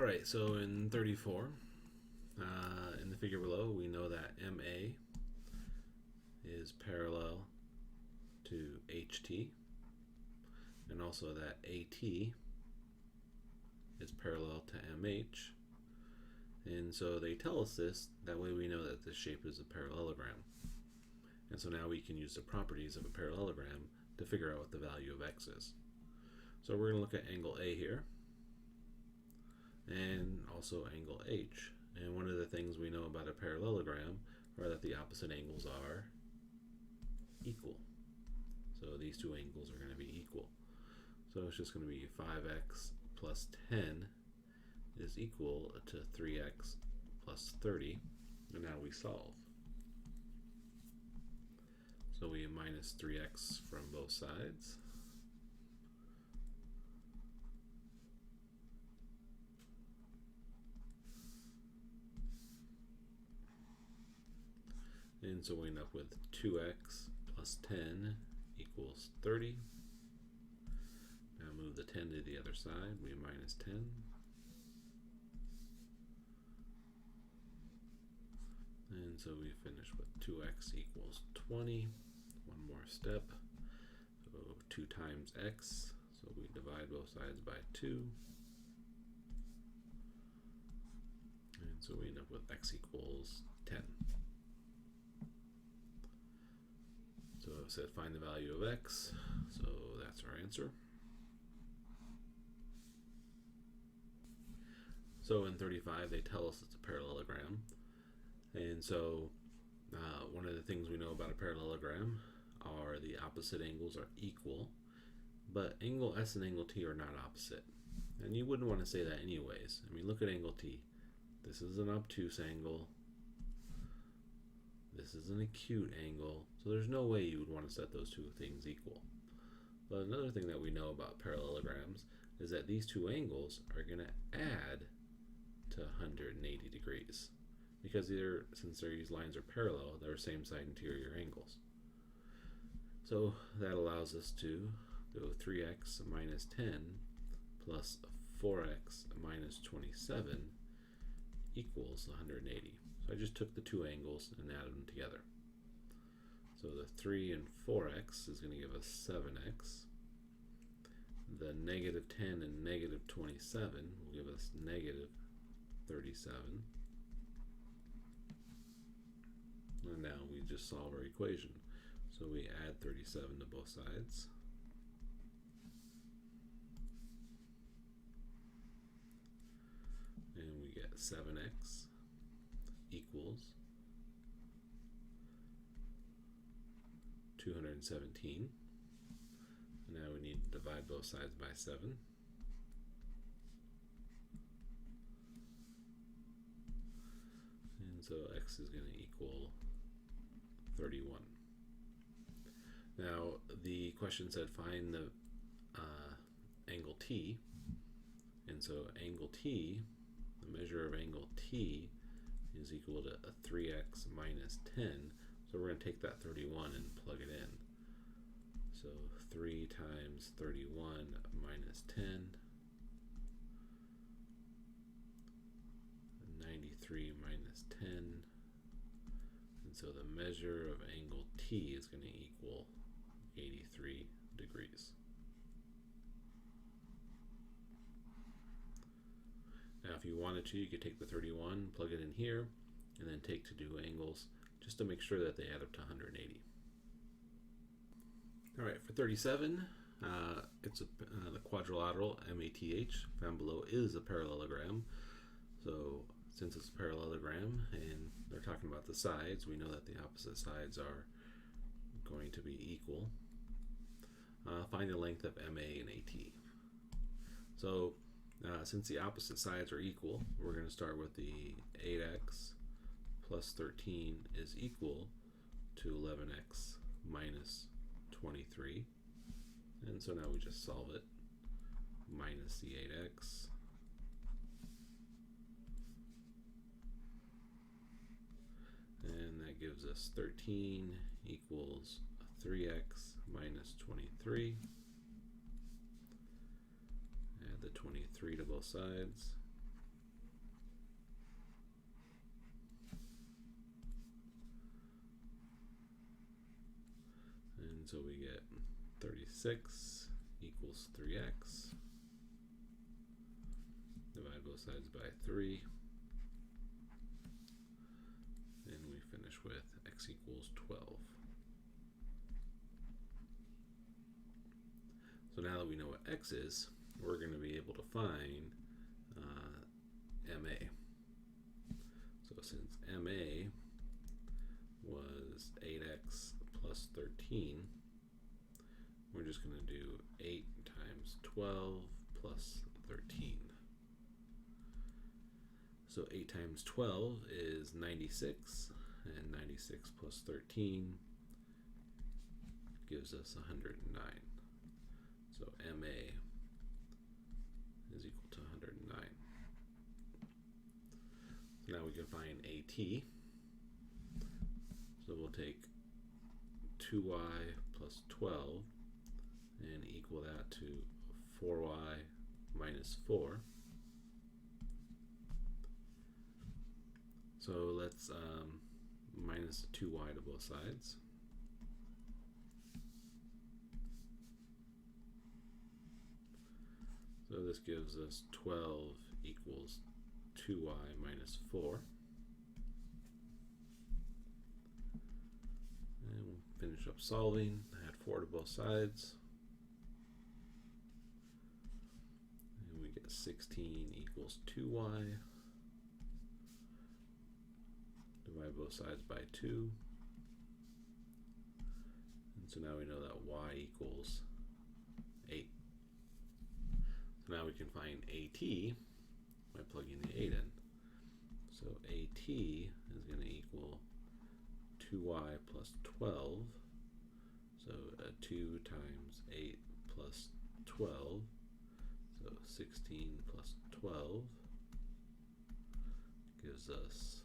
Alright, so in 34, in the figure below, we know that MA is parallel to HT, and also that AT is parallel to MH. And so they tell us this, that way we know that this shape is a parallelogram. And so now we can use the properties of a parallelogram to figure out what the value of x is. So we're going to look at angle A here, and also angle H. And one of the things we know about a parallelogram are that the opposite angles are equal. So these two angles are going to be equal. So it's just going to be 5x plus 10 is equal to 3x plus 30. And now we solve. So we minus 3x from both sides. And so we end up with 2x plus 10 equals 30. Now move the 10 to the other side, we minus 10. And so we finish with 2x equals 20. One more step. So 2 times x. So we divide both sides by 2. And so we end up with x equals 10. So it said find the value of x. So that's our answer. So in 35, they tell us it's a parallelogram. And so one of the things we know about a parallelogram are the opposite angles are equal, but angle S and angle T are not opposite. And you wouldn't want to say that anyways. I mean, look at angle T. This is an obtuse angle. This is an acute angle. So there's no way you would want to set those two things equal. But another thing that we know about parallelograms is that these two angles are going to add to 180 degrees. Because since these lines are parallel, they're same side interior angles. So that allows us to go 3x minus 10 plus 4x minus 27 equals 180. So I just took the two angles and added them together. So the 3 and 4x is going to give us 7x. The negative 10 and negative 27 will give us negative 37. And now we just solve our equation. So we add 37 to both sides. And we get 7x equals 217. And now we need to divide both sides by 7. And so x is going to equal 31. Now the question said find the angle T, and so angle T, the measure of angle T is equal to a 3x minus 10. So we're going to take that 31 and plug it in. So 3 times 31 minus 10, 93 minus 10, and so the measure of angle T is going to equal 83 degrees. Now if you wanted to, you could take the 31, plug it in here, and then take to do angles just to make sure that they add up to 180. Alright, for 37, it's the quadrilateral MATH found below is a parallelogram. So since it's a parallelogram and they're talking about the sides, we know that the opposite sides are going to be equal. Find the length of MA and AT. So since the opposite sides are equal, we're going to start with the 8x plus 13 is equal to 11x minus 23. And so now we just solve it. Minus the 8x. And that gives us 13 equals 3x minus 23. Add the 23 to both sides. so we get 36 equals 3x. Divide both sides by 3. And we finish with x equals 12. So now that we know what x is, we're going to be able to find MA. So since MA was 8x plus 13, we're just going to do 8 times 12 plus 13. So 8 times 12 is 96, and 96 plus 13 gives us 109. So MA is equal to 109. So now we can find AT. So we'll take 2y plus 12 and equal that to 4y minus 4. So let's minus 2y to both sides. So this gives us 12 equals 2y minus 4. And we'll finish up solving. Add 4 to both sides. And we get 16 equals 2y. Divide both sides by 2. And so now we know that y equals 8. So now we can find AT by plugging the 8 in. So AT is going to equal 2y plus 12. So 2 times 8 plus 12. So 16 plus 12 gives us